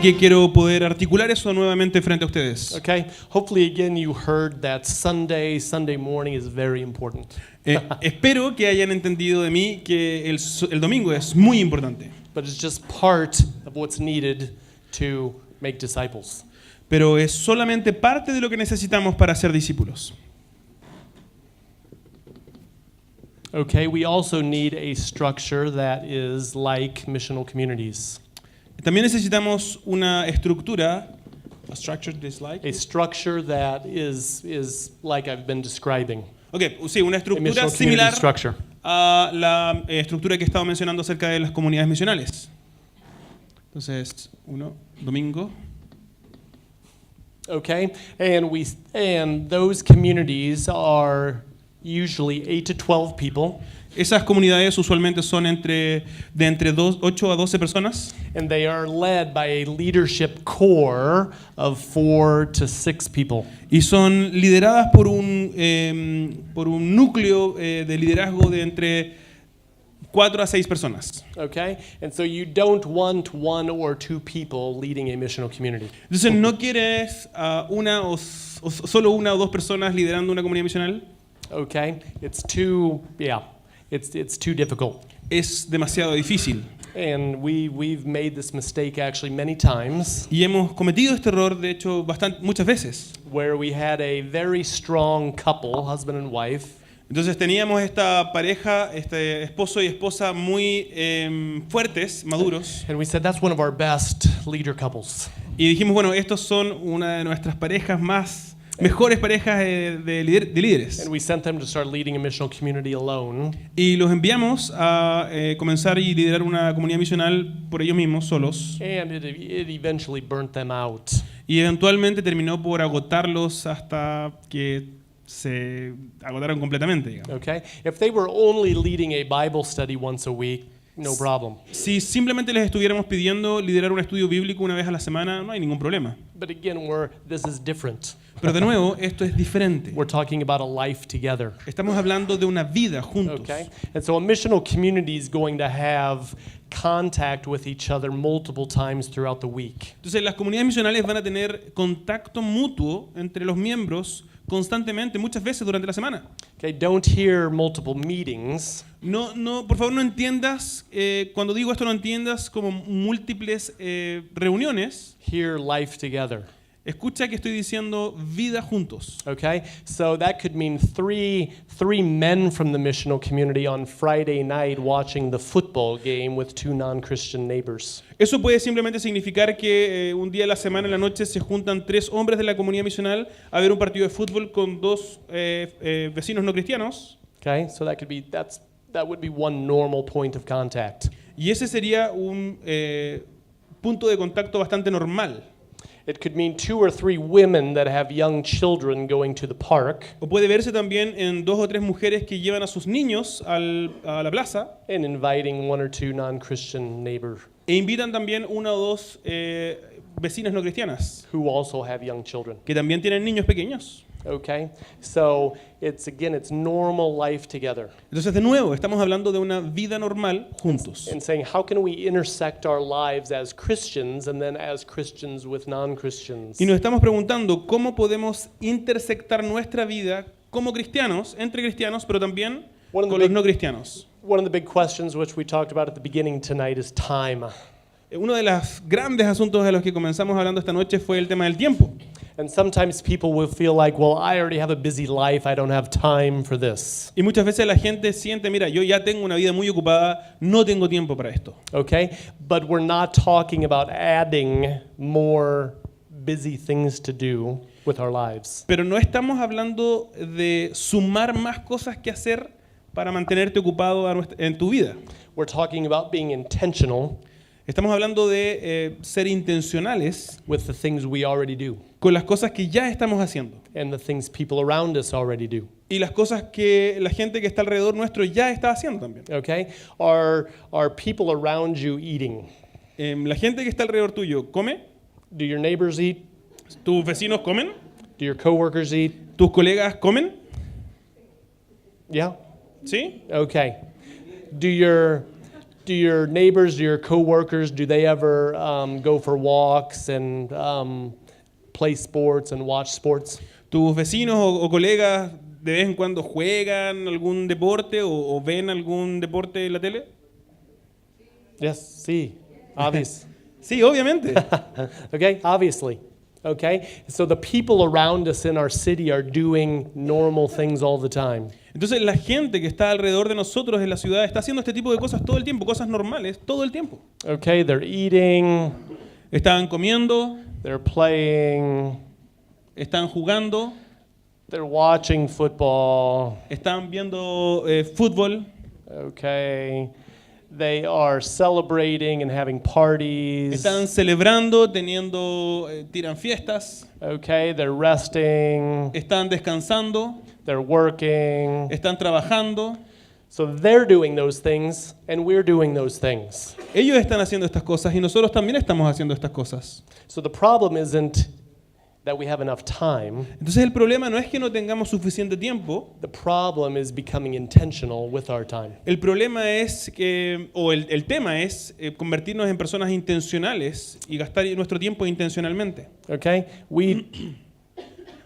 que quiero poder articular eso nuevamente frente a ustedes. Okay? Hopefully again you heard that Sunday morning is very important. Espero que hayan entendido de mí que el domingo es muy importante. But it's just part of what's needed to make disciples. Pero es solamente parte de lo que necesitamos para ser discípulos. Okay, we also need a structure that is like missional communities. También necesitamos una estructura, a structure that is like I've been describing. Okay, sí, una estructura similar a la estructura que he estado mencionando acerca de las comunidades misionales. Entonces, domingo. Okay, and those communities are usually 8 to 12 people. Esas comunidades usualmente son de entre 8 a 12 personas. And they are led by a leadership core of 4 to 6 people. Y son lideradas por un núcleo de liderazgo de entre 4 a 6 personas. Okay? And so you don't want 1 or 2 people leading a missional community. Entonces no quieres solo una o dos personas liderando una comunidad misional. Okay? It's too difficult. Es demasiado difícil. And we've made this mistake actually many times. Y hemos cometido este error, de hecho, muchas veces. Where we had a very strong couple, husband and wife. Entonces teníamos esta pareja, este esposo y esposa muy fuertes, maduros. And we said that's one of our best leader couples. Y dijimos, bueno, estos son una de nuestras parejas mejores parejas de líderes. And we sent them to start leading a missional community alone. Y los enviamos a comenzar y liderar una comunidad misional por ellos mismos, solos. And it eventually burnt them out. Y eventualmente terminó por agotarlos hasta que se agotaron completamente, digamos. Okay? If they were only leading a Bible study once a week, no problem. Si simplemente les estuviéramos pidiendo liderar un estudio bíblico una vez a la semana, no hay ningún problema. But again, this is different. Pero de nuevo, esto es diferente. We're talking about a life together. Estamos hablando de una vida juntos. Okay? And so a missional community is going to have contact with each other multiple times throughout the week. Entonces, las comunidades misionales van a tener contacto mutuo entre los miembros constantemente, muchas veces durante la semana. Okay, don't hear multiple meetings. No, por favor, no entiendas, cuando digo esto, no entiendas como múltiples reuniones. Hear life together. Escucha que estoy diciendo vida juntos. Okay, so that could mean three men from the missional community on Friday night watching the football game with 2 non-Christian neighbors. Eso puede simplemente significar que un día a la semana en la noche se juntan 3 hombres de la comunidad misional a ver un partido de fútbol con 2 vecinos no cristianos. Okay, so that would be one normal point of contact. Y ese sería un punto de contacto bastante normal. It could mean 2 or 3 women that have young children going to the park. O puede verse también en 2 o 3 mujeres que llevan a sus niños a la plaza. And inviting 1 or 2 non-Christian neighbors. E invitan también 1 o 2 vecinas no cristianas. Who also have young children. Que también tienen niños pequeños. Okay, so it's normal life together. Entonces de nuevo estamos hablando de una vida normal juntos. And saying how can we intersect our lives as Christians and then as Christians with non-Christians. Y nos estamos preguntando cómo podemos intersectar nuestra vida como cristianos, entre cristianos, pero también con los no cristianos. One of the big questions which we talked about at the beginning tonight is time. Uno de los grandes asuntos de los que comenzamos hablando esta noche fue el tema del tiempo. And sometimes people will feel like, well, I already have a busy life, I don't have time for this. Y muchas veces la gente siente, mira, yo ya tengo una vida muy ocupada, no tengo tiempo para esto. Okay? But we're not talking about adding more busy things to do with our lives. Pero no estamos hablando de sumar más cosas que hacer para mantenerte ocupado en tu vida. We're talking about being intentional. Estamos hablando de ser intencionales with the things we already do. Con las cosas que ya estamos haciendo. And the things people around us already do. Y las cosas que la gente que está alrededor nuestro ya está haciendo también. Okay? Are people around you eating? La gente que está alrededor tuyo come. Do your neighbors eat? ¿Tus vecinos comen? Do your coworkers eat? ¿Tus colegas comen? Yeah. ¿Sí? Okay. Do your Do your neighbors, do your coworkers, do they ever go for walks and play sports and watch sports? ¿Tus vecinos o colegas de vez en cuando juegan algún deporte o ven algún deporte en la tele? Yes, sí, obvious. Sí, obviamente. Okay, obviously. Okay, so the people around us in our city are doing normal things all the time. Entonces la gente que está alrededor de nosotros en la ciudad está haciendo este tipo de cosas todo el tiempo, cosas normales, todo el tiempo. Okay, they're eating, Están comiendo, they're playing, están jugando, they're watching football. están viendo fútbol, Okay, they are celebrating and having parties. están celebrando, tiran fiestas, Okay, they're resting, están descansando, they're working. están trabajando. So they're doing those things and we're doing those things. Ellos están haciendo estas cosas y nosotros también estamos haciendo estas cosas. So the problem isn't that we have enough time. Entonces el problema no es que no tengamos suficiente tiempo. The problem is becoming intentional with our time. El problema es que, o el tema es convertirnos en personas intencionales y gastar nuestro tiempo intencionalmente. Okay? We eat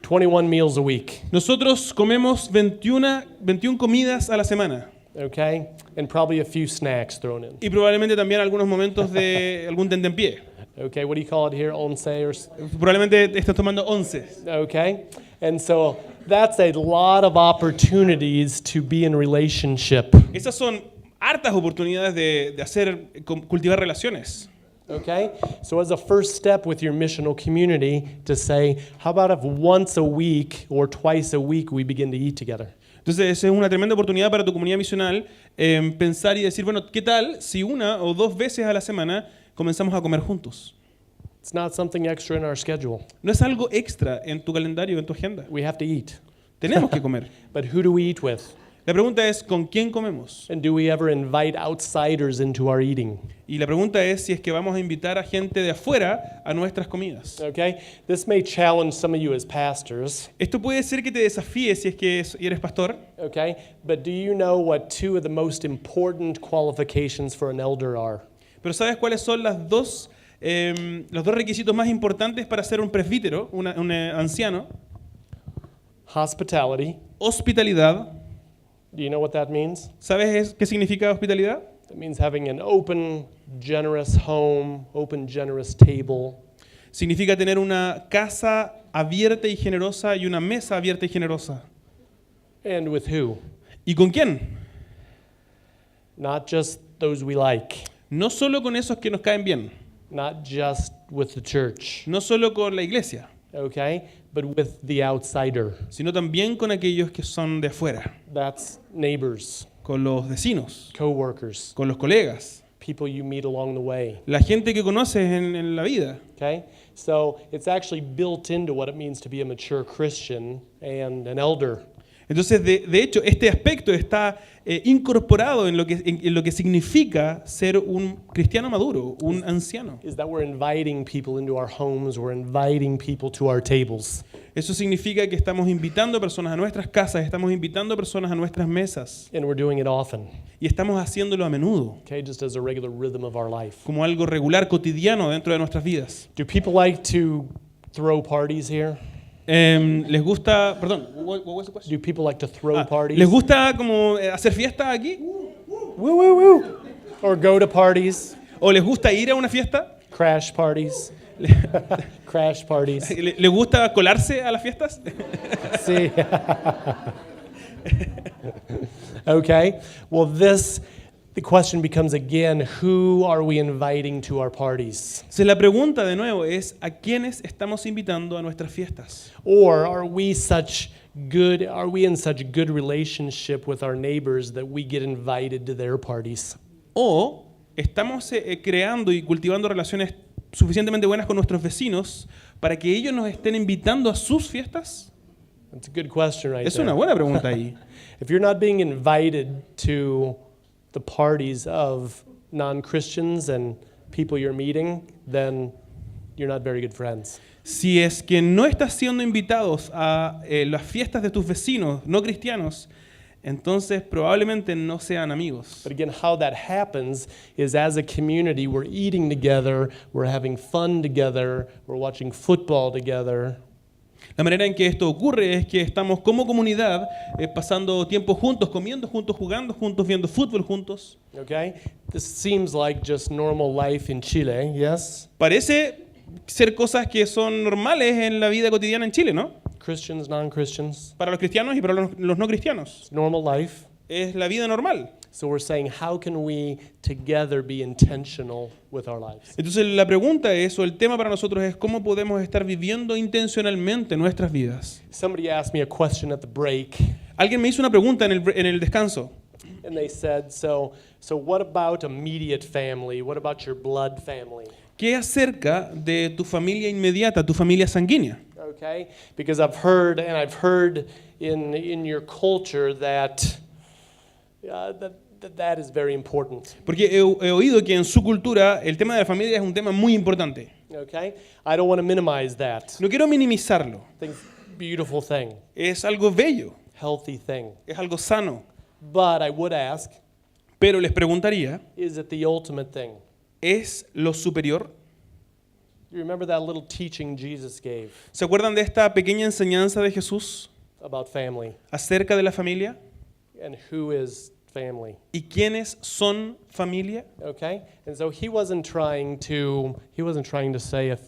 21 meals a week. Nosotros comemos 21 comidas a la semana Okay? And probably a few snacks thrown in. y probablemente también algunos momentos de algún tentempié. Okay, what do you call it here? Once or Probablemente estás tomando 11. okay? And so that's a lot of opportunities to be in relationship. Esas son hartas oportunidades de cultivar relaciones. Okay? So as a first step with your missional community to say, how about if once a week or twice a week we begin to eat together? Entonces, esa es una tremenda oportunidad para tu comunidad misional pensar y decir, bueno, ¿qué tal si una o dos veces a la semana comenzamos a comer juntos? It's not something extra in our schedule. No es algo extra en tu calendario, en tu agenda. We have to eat. Tenemos que comer. But who do we eat with? La pregunta es, ¿con quién comemos? And do we ever invite outsiders into our eating? Y la pregunta es si es que vamos a invitar a gente de afuera a nuestras comidas. Okay? This may challenge some of you as pastors. Esto puede ser que te desafíe si es que eres pastor. Okay? But do you know what two of the most important qualifications for an elder are? Pero ¿sabes cuáles son los dos requisitos más importantes para ser un presbítero, un anciano? Hospitality. Hospitalidad. Do you know what that means? ¿Sabes qué significa hospitalidad? It means having an open, generous home, open, generous table. Significa tener una casa abierta y generosa y una mesa abierta y generosa. And with who? ¿Y con quién? Not just those we like. No solo con esos que nos caen bien. Not just with the church. No solo con la iglesia. Okay? But with the outsider. Sino también con aquellos que son de afuera. That's neighbors, Con los vecinos. coworkers, Con los colegas. people you meet along the way. La gente que conoces en la vida. Okay? So it's actually built into what it means to be a mature Christian and an elder. Entonces, de hecho, este aspecto está incorporado en lo que significa ser un cristiano maduro, un anciano. Is that we're inviting people into our homes, we're inviting people to our tables. Eso significa que estamos invitando a personas a nuestras casas, estamos invitando a personas a nuestras mesas And we're doing it often. y estamos haciéndolo a menudo, Okay, just as a regular rhythm of our life. como algo regular, cotidiano dentro de nuestras vidas. Do people like to throw parties here? Les gusta, perdón, what was the question? Do people like to throw parties? ¿Les gusta como hacer fiesta aquí? Woo, woo, woo. Or go to parties? ¿O les gusta ir a una fiesta? Crash parties? Crash parties. ¿Les gusta colarse a las fiestas? See? Okay. Well, the question becomes again, who are we inviting to our parties? Entonces la pregunta de nuevo es, ¿a quiénes estamos invitando a nuestras fiestas? Or are we in such good relationship with our neighbors that we get invited to their parties? ¿O estamos creando y cultivando relaciones suficientemente buenas con nuestros vecinos para que ellos nos estén invitando a sus fiestas? That's a good question right Es there. una buena pregunta ahí. If you're not being invited to the parties of non-Christians and people you're meeting, then you're not very good friends. Si es que no estás siendo invitados a las fiestas de tus vecinos no cristianos, entonces probablemente no sean amigos. But again, how that happens is as a community, we're eating together, we're having fun together, we're watching football together. La manera en que esto ocurre es que estamos como comunidad pasando tiempo juntos, comiendo juntos, jugando juntos, viendo fútbol juntos. Okay? This seems like just normal life in Chile, yes? Parece ser cosas que son normales en la vida cotidiana en Chile, ¿no? Christians, non-Christians, Para los cristianos y para los no cristianos. it's normal life. Es la vida normal. So we're saying, how can we together be intentional with our lives? Entonces la pregunta es, o el tema para nosotros es, ¿cómo podemos estar viviendo intencionalmente nuestras vidas? Somebody asked me a question at the break, Alguien me hizo una pregunta en el descanso. and they said, so what about immediate family? What about your blood family? ¿Qué acerca de tu familia inmediata, tu familia sanguínea? Okay? Because I've heard in your culture that that is very important. Porque he oído que en su cultura el tema de la familia es un tema muy importante. Okay? I don't want to minimize that. No quiero minimizarlo. I think beautiful thing, Es algo bello, healthy thing. es algo sano. But I would ask, Pero les preguntaría, is it the ultimate thing? ¿es lo superior? You remember that little teaching Jesus gave ¿Se acuerdan de esta pequeña enseñanza de Jesús about family acerca de la familia? and who is family? ¿Y quiénes son familia? Okay? And so he wasn't trying to say if,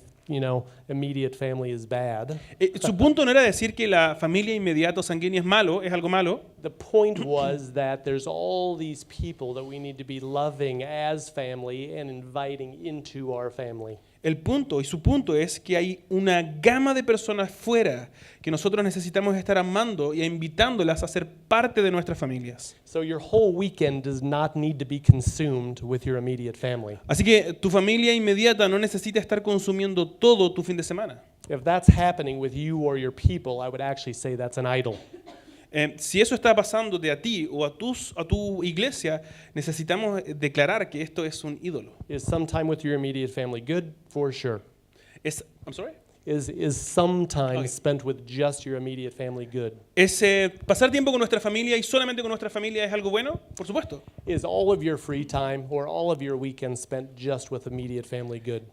immediate family is bad. Su punto no era decir que la familia inmediata o sanguínea es malo, es algo malo. The point was that there's all these people that we need to be loving as family and inviting into our family. El punto y su punto es que hay una gama de personas fuera que nosotros necesitamos estar amando y invitándolas a ser parte de nuestras familias. So your whole weekend does not need to be consumed with your immediate family. Así que tu familia inmediata no necesita estar consumiendo todo tu fin de semana. If that's happening with you or your people, I would actually say that's an idol. Si eso está pasándote a ti o a tu iglesia, necesitamos declarar que esto es un ídolo. Is some time with your immediate family good? For sure. I'm sorry? Is some time Okay. spent with just your immediate family good? Pasar tiempo con nuestra familia y solamente con nuestra familia es algo bueno? Por supuesto. Is all of your free time or all of your weekend spent just with immediate family good?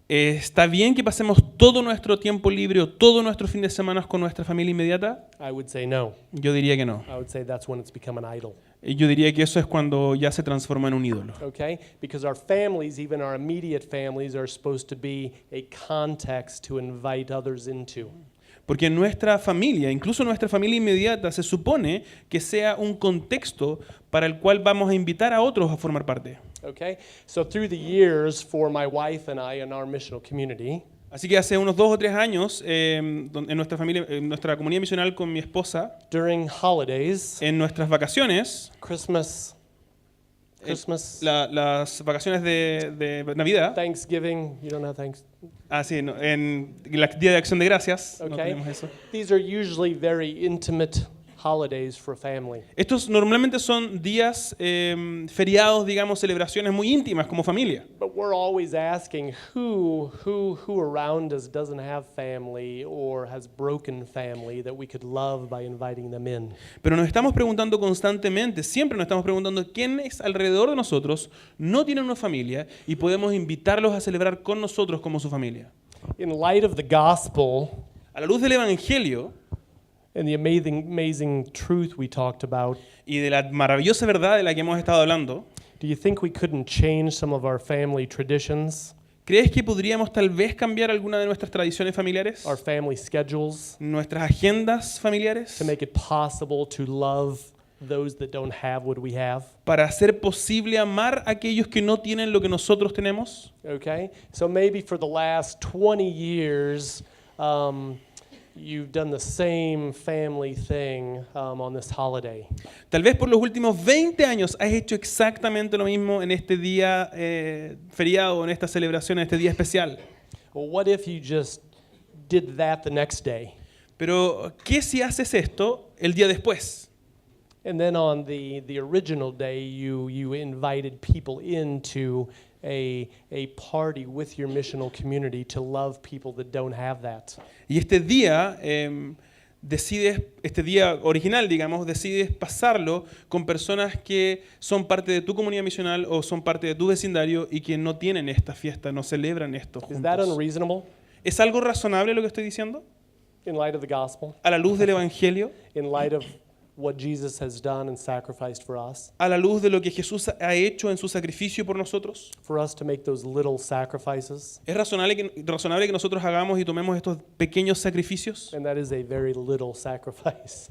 ¿Está bien que pasemos todo nuestro tiempo libre o todo nuestro fin de semana con nuestra familia inmediata? I would say no. Yo diría que no. I would say that's when it's become an idol. Yo diría que eso es cuando ya se transforma en un ídolo. Okay? Because our families, even our immediate families, are supposed to be a context to invite others into. Porque nuestra familia, incluso nuestra familia inmediata, se supone que sea un contexto para el cual vamos a invitar a otros a formar parte. Okay? So through the years, for my wife and I in our missional community, Así que hace unos 2 o 3 años, en nuestra familia, en nuestra comunidad misional con mi esposa, during holidays, en nuestras vacaciones, Christmas, las vacaciones de Navidad, Thanksgiving, you don't have Thanksgiving. sí, no, en el Día de Acción de Gracias, no Okay? tenemos eso. These are usually very intimate holidays for family. Estos normalmente son días, feriados, digamos, celebraciones muy íntimas como familia. But we're always asking who around us doesn't have family or has broken family that we could love by inviting them in. Pero nos estamos preguntando constantemente, siempre nos estamos preguntando quiénes alrededor de nosotros no tienen una familia y podemos invitarlos a celebrar con nosotros como su familia. In light of the gospel A la luz del Evangelio and the amazing truth we talked about, y de la maravillosa verdad de la que hemos estado hablando, do you think we couldn't change some of our family traditions, ¿crees que podríamos tal vez cambiar alguna de nuestras tradiciones familiares? our family schedules, ¿Nuestras agendas familiares? to make it possible to love those that don't have what we have? Para hacer posible amar a aquellos que no tienen lo que nosotros tenemos. Okay? So maybe for the last 20 years, you've done the same family thing on this holiday. Tal vez por los últimos 20 años has hecho exactamente lo mismo en este día feriado, en esta celebración, en este día especial. Well, what if you just did that the next day? Pero, ¿qué si haces esto el día después? And then on the original day, you invited people into a party with your missional community to love people that don't have that. Y este día decides, este día original, digamos, decides pasarlo con personas que son parte de tu comunidad misional o son parte de tu vecindario y que no tienen esta fiesta, no celebran esto Is that juntos. unreasonable ¿Es algo razonable lo que estoy diciendo? in light of the gospel? A la luz del Evangelio, In light of what Jesus has done and sacrificed for us? a la luz de lo que Jesús ha hecho en su sacrificio por nosotros. For us to make those little sacrifices? ¿Es razonable que nosotros hagamos y tomemos estos pequeños sacrificios? And that is a very little sacrifice.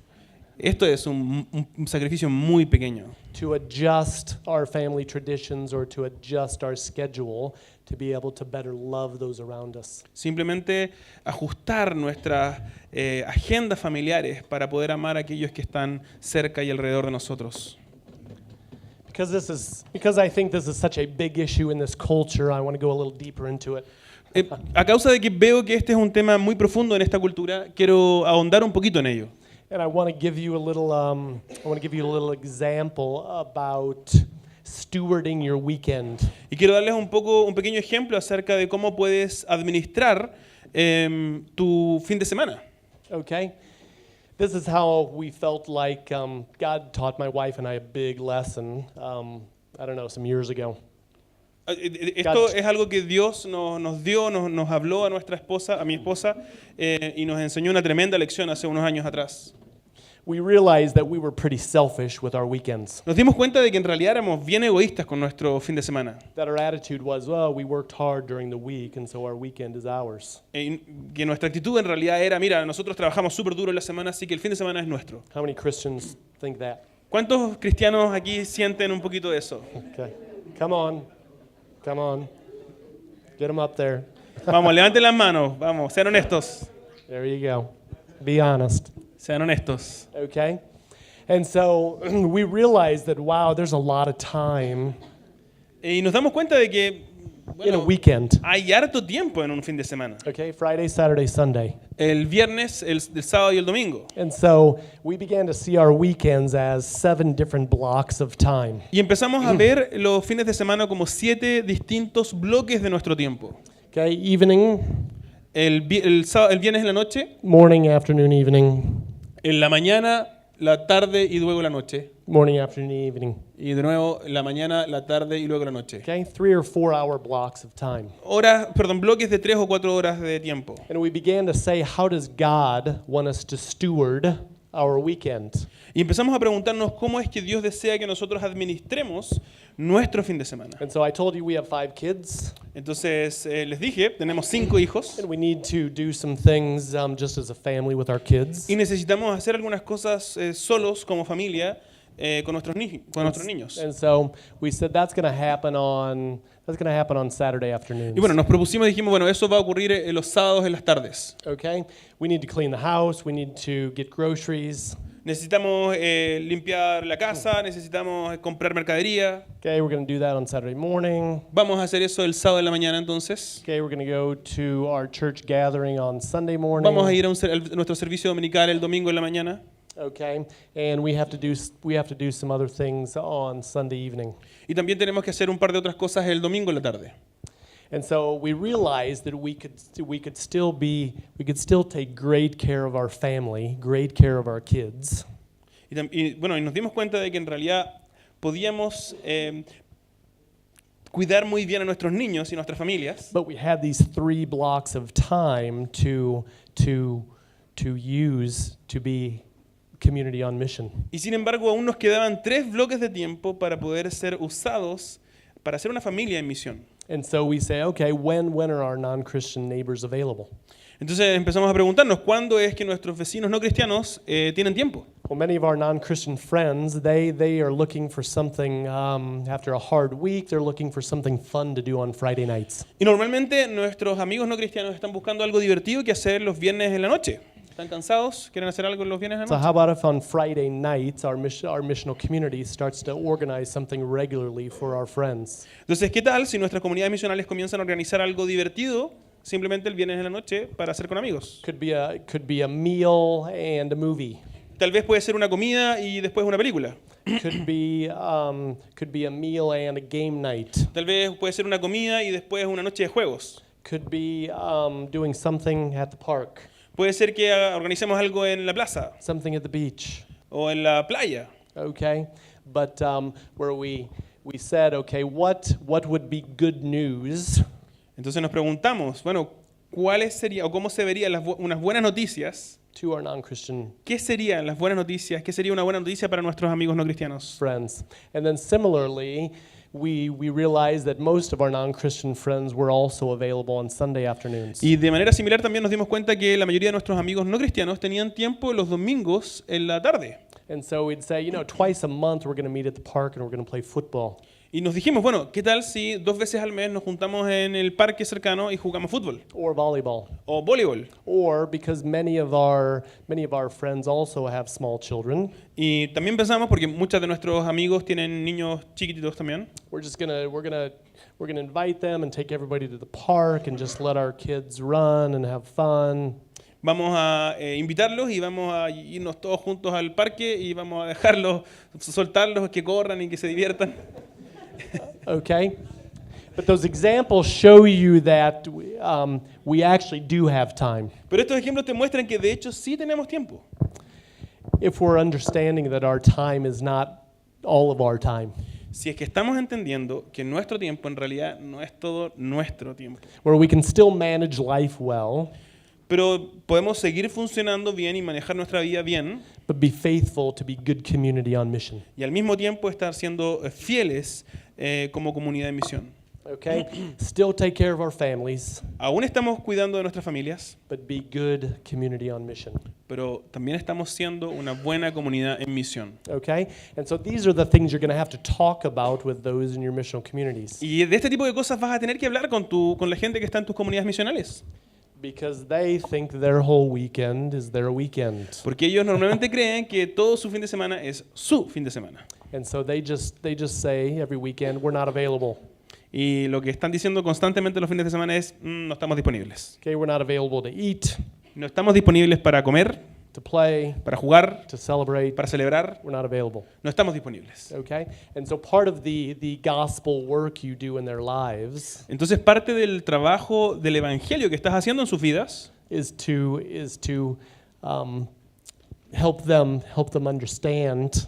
Esto es un sacrificio muy pequeño. To adjust our family traditions or to adjust our schedule to be able to better love those around us. Simplemente ajustar nuestras agendas familiares para poder amar a aquellos que están cerca y alrededor de nosotros. Because I think this is such a big issue in this culture, I want to go a little deeper into it. A causa de que veo que este es un tema muy profundo en esta cultura, quiero ahondar un poquito en ello. And I want to give you a little example about stewarding your weekend. Y quiero darles un pequeño ejemplo acerca de cómo puedes administrar tu fin de semana. Okay? This is how we felt like God taught my wife and I a big lesson, I don't know, some years ago. Esto es algo que Dios nos dio, nos habló a nuestra esposa, a mi esposa, y nos enseñó una tremenda lección hace unos años atrás. We realized that we were pretty selfish with our weekends. Nos dimos cuenta de que en realidad éramos bien egoístas con nuestro fin de semana. That our attitude was, well, we worked hard during the week and so our weekend is ours. Que nuestra actitud en realidad era, mira, nosotros trabajamos súper duro en la semana, así que el fin de semana es nuestro. How many Christians think that? ¿Cuántos cristianos aquí sienten un poquito de eso? Okay. Come on. Get them up there. Vamos, levanten las manos, vamos, sean honestos. There you go. Be honest. Sean honestos. Okay? And so we realized that, wow, there's a lot of time Y nos damos cuenta de que in a bueno, weekend. hay harto tiempo en un fin de semana. Okay? Friday, Saturday, Sunday. El viernes, el sábado y el domingo. And so we began to see our weekends as 7 different blocks of time. Y empezamos a ver los fines de semana como 7 distintos bloques de nuestro tiempo. Okay? Evening, El viernes en la noche, morning, afternoon, evening, en la mañana, la tarde y luego la noche. morning, afternoon, evening. Y de nuevo, la mañana, la tarde y luego la noche. Okay? 3 or 4 hour blocks of time. Bloques de 3 o 4 horas de tiempo. And we began to say, how does God want us to steward our weekend? Y empezamos a preguntarnos cómo es que Dios desea que nosotros administremos nuestro fin de semana. And so I told you we have 5 kids, Entonces, les dije, tenemos 5 hijos and we need to do some things just as a family with our kids. y necesitamos hacer algunas cosas solos como familia con nuestros niños. And so we said that's going to happen on Saturday afternoons. Y bueno, nos propusimos y dijimos, bueno, eso va a ocurrir los sábados en las tardes. Okay? We need to clean the house, we need to get groceries. Necesitamos limpiar la casa, necesitamos comprar mercadería. Okay, we're going to do that on Saturday morning. Vamos a hacer eso el sábado en la mañana entonces. Okay, we're going to go to our church gathering on Sunday morning. Vamos a ir a nuestro servicio dominical el domingo en la mañana. Okay, and we have to do some other things on Sunday evening. Y también tenemos que hacer un par de otras cosas el domingo en la tarde. And so we realized that we could still take great care of our family, great care of our kids. Y nos dimos cuenta de que en realidad podíamos cuidar muy bien a nuestros niños y nuestras familias. But we had these 3 blocks of time to use to be community on mission. Y sin embargo, aún nos quedaban 3 bloques de tiempo para poder ser usados para ser una familia en misión. And so we say, okay, when are our non-Christian neighbors available? Entonces empezamos a preguntarnos cuándo es que nuestros vecinos no cristianos tienen tiempo. Well, many of our non-Christian friends, they are looking for something after a hard week. They're looking for something fun to do on Friday nights. Y normalmente nuestros amigos no cristianos están buscando algo divertido que hacer los viernes en la noche. ¿Están cansados? ¿Quieren hacer algo los viernes en So la how noche? about if on Friday nights our missional community starts to organize something regularly for our friends? Entonces, ¿qué tal si nuestras comunidades misionales comienzan a organizar algo divertido simplemente el viernes en la noche para hacer con amigos? Could be a meal and a movie. Tal vez puede ser una comida y después una película. Could be a meal and a game night. Tal vez puede ser una comida y después una noche de juegos. Could be doing something at the park. Puede ser que organicemos algo en la plaza something at the beach, o en la playa. okay? But where we said, okay, what would be good news Entonces nos preguntamos, bueno, ¿cuáles serían o cómo se verían unas buenas noticias? to our non-Christian ¿Qué serían las buenas noticias? ¿Qué sería una buena noticia para nuestros amigos no cristianos? friends? And then similarly, we realized that most of our non-Christian friends were also available on Sunday afternoons. Y de manera similar también nos dimos cuenta que la mayoría de nuestros amigos no cristianos tenían tiempo los domingos en la tarde. And so we'd say, twice a month we're going to meet at the park and we're going to play football. Y nos dijimos, bueno, ¿qué tal si 2 veces al mes nos juntamos en el parque cercano y jugamos fútbol? Or volleyball. O voleibol. Or because many of our friends also have small children, Y también pensamos, porque muchos de nuestros amigos tienen niños chiquititos también, we're gonna invite them and take everybody to the park and just let our kids run and have fun. vamos a invitarlos y vamos a irnos todos juntos al parque y vamos a dejarlos, soltarlos, que corran y que se diviertan. Okay? But those examples show you that we actually do have time. Pero estos ejemplos te muestran que de hecho sí tenemos tiempo. If we're understanding that our time is not all of our time. Si es que estamos entendiendo que nuestro tiempo en realidad no es todo nuestro tiempo. Where we can still manage life well, Pero podemos seguir funcionando bien y manejar nuestra vida bien but be faithful to be good community on mission. y al mismo tiempo estar siendo fieles como comunidad de misión. Okay? Still take care of our families, Aún estamos cuidando de nuestras familias, but be good community on mission. pero también estamos siendo una buena comunidad en misión. Okay? And so these are the things you're going to have to talk about with those in your missional communities. Y de este tipo de cosas vas a tener que hablar con la gente que está en tus comunidades misionales. Because they think their whole weekend is their weekend. Porque ellos normalmente creen que todo su fin de semana es su fin de semana. And so they just say every weekend, we're not available. Y lo que están diciendo constantemente los fines de semana es, no estamos disponibles. Okay, we're not available to eat, No estamos disponibles para comer, to play, para jugar, to celebrate. para celebrar. We're not available. No estamos disponibles. Okay? And so part of the gospel work you do in their lives Entonces parte del trabajo del evangelio que estás haciendo en sus vidas is to help them understand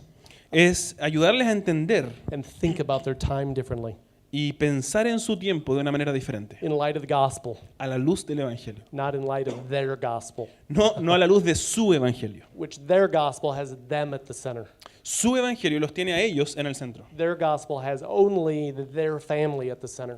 es ayudarles a entender and think about their time differently y pensar en su tiempo de una manera diferente, in light of the gospel, a la luz del evangelio. not in light of their gospel, No a la luz de su evangelio. which their gospel has them at the center. Su evangelio los tiene a ellos en el centro. Their gospel has only their family at the center.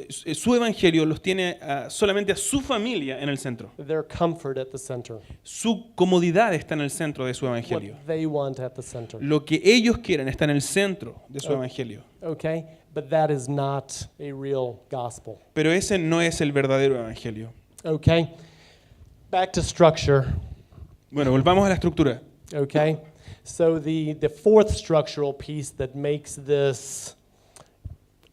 Su evangelio los tiene solamente a su familia en el centro. Their comfort at the center. Su comodidad está en el centro de su What evangelio. they want at the center. Lo que ellos quieren está en el centro de su evangelio. Okay? But that is not a real gospel. Pero ese no es el verdadero evangelio. Okay? Back to structure. Bueno, volvamos a la estructura. Okay? So the fourth structural piece that makes this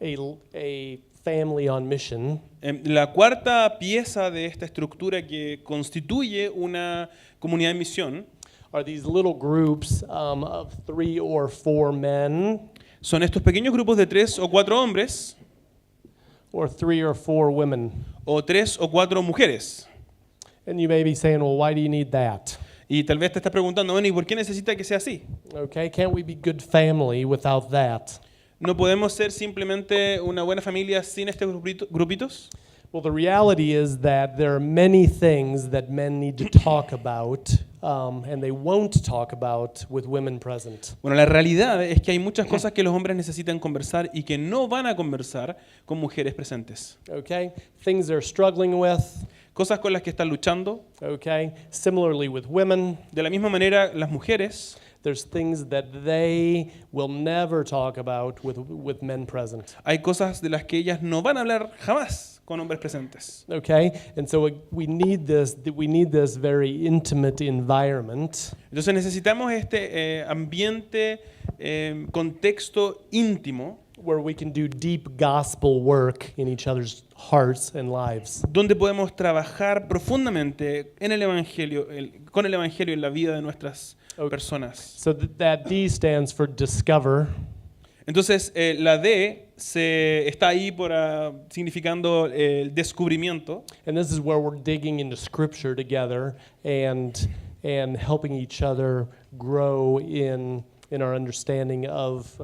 a family on mission La cuarta pieza de esta estructura que constituye una comunidad de misión are these little groups of 3 or 4 men son estos pequeños grupos de 3 o 4 hombres or 3 or 4 women. o 3 o 4 mujeres. And you may be saying, well, why do you need that? Y tal vez te estás preguntando, bueno, ¿y por qué necesita que sea así? Okay, can't we be good family without that? ¿No podemos ser simplemente una buena familia sin estos grupitos? Well, the reality is that there are many things that men need to talk about, and they won't talk about with women present. Bueno, la realidad es que hay muchas cosas que los hombres necesitan conversar y que no van a conversar con mujeres presentes. Okay, things they're struggling with. Cosas con las que están luchando. Okay, similarly with women, De la misma manera, las mujeres, there's things that they will never talk about with men present. hay cosas de las que ellas no van a hablar jamás con hombres presentes. Okay, and so we need this very intimate environment Entonces necesitamos este ambiente, contexto íntimo, where we can do deep gospel work in each other's hearts and lives. donde podemos trabajar profundamente en el evangelio, con el evangelio en la vida de nuestras personas. So that D stands for discover, Entonces, la D está ahí significando el descubrimiento. And this is where we're digging into Scripture together and helping each other grow in our understanding of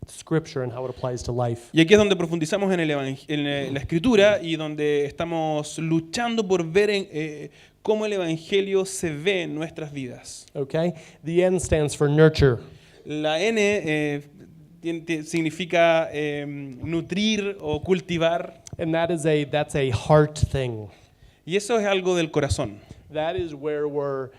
Scripture and how it applies to life. Y aquí es donde profundizamos en la Escritura y donde estamos luchando por ver cómo el Evangelio se ve en nuestras vidas. Okay? The N stands for nurture. La N significa nutrir o cultivar. And that's a heart thing. Y eso es algo del corazón. That is where we're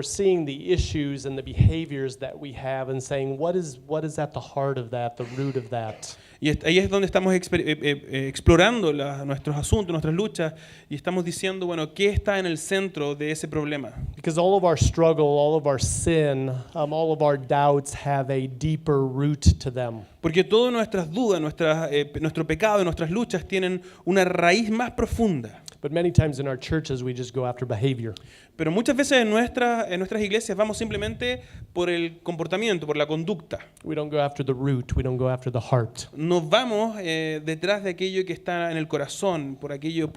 seeing the issues and the behaviors that we have and saying what is at the heart of that, the root of that. Y ahí es donde estamos explorando nuestros asuntos, nuestras luchas, y estamos diciendo, bueno, ¿qué está en el centro de ese problema? Because all of our struggle, all of our sin, all of our doubts have a deeper root to them. Porque todas nuestras dudas, nuestro pecado y nuestras luchas tienen una raíz más profunda. But many times in our churches we just go after behavior. Pero muchas veces en nuestras iglesias vamos simplemente por el comportamiento, por la conducta. We don't go after the root, we don't go after the heart. No vamos detrás de aquello que está en el corazón, por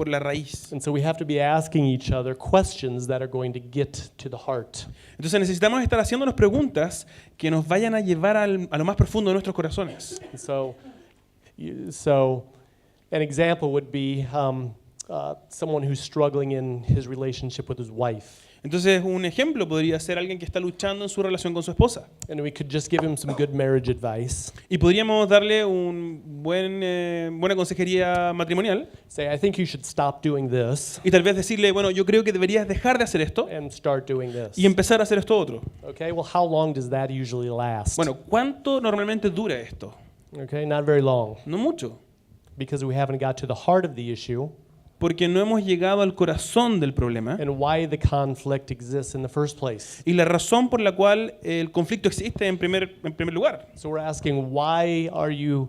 la raíz. And so we have to be asking each other questions that are going to get to the heart. Entonces necesitamos estar haciéndonos preguntas que nos vayan a llevar a lo más profundo de nuestros corazones. And so an example would be someone who's struggling in his relationship with his wife. Entonces un ejemplo podría ser alguien que está luchando en su relación con su esposa. And we could just give him some good marriage advice. Y podríamos darle buena consejería matrimonial. Say, I think you should stop doing this Y tal vez decirle, bueno, yo creo que deberías dejar de hacer esto and start doing this. y empezar a hacer esto otro. Okay, well, how long does that usually last? Bueno, ¿cuánto normalmente dura esto? Okay, not very long, No mucho, because we haven't got to the heart of the issue porque no hemos llegado al corazón del problema and why the conflict exists in the first place. y la razón por la cual el conflicto existe en primer lugar. So we're asking, why are you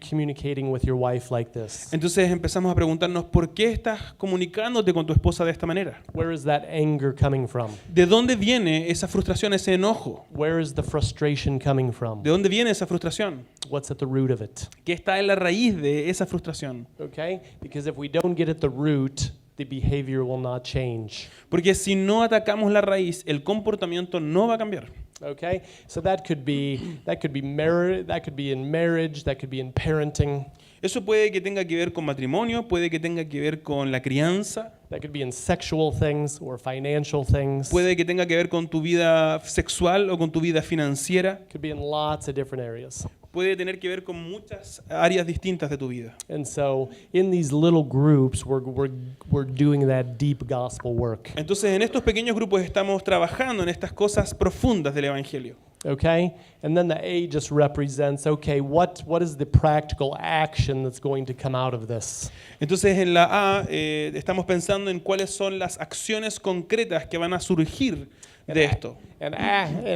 communicating with your wife like this? Entonces empezamos a preguntarnos, ¿por qué estás comunicándote con tu esposa de esta manera? Where is that anger coming from? ¿De dónde viene esa frustración, ese enojo? Where is the frustration coming from? ¿De dónde viene esa frustración? What's at the root of it? ¿Qué está en la raíz de esa frustración? Okay? Because if we don't get at the root, the behavior will not change. Porque si no atacamos la raíz, el comportamiento no va a cambiar. Okay? So that could be that could be in marriage, that could be in parenting, Eso puede que tenga que ver con matrimonio, puede que tenga que ver con la crianza, that could be in sexual things or financial things. puede que tenga que ver con tu vida sexual o con tu vida financiera, Could be in lots of different areas. puede tener que ver con muchas áreas distintas de tu vida. And so in these little groups we're doing that deep gospel work. Entonces en estos pequeños grupos estamos trabajando en estas cosas profundas del Evangelio. Okay? And then the A just represents, okay, what is the practical action that's going to come out of this? Entonces en la A estamos pensando en cuáles son las acciones concretas que van a surgir de esto. An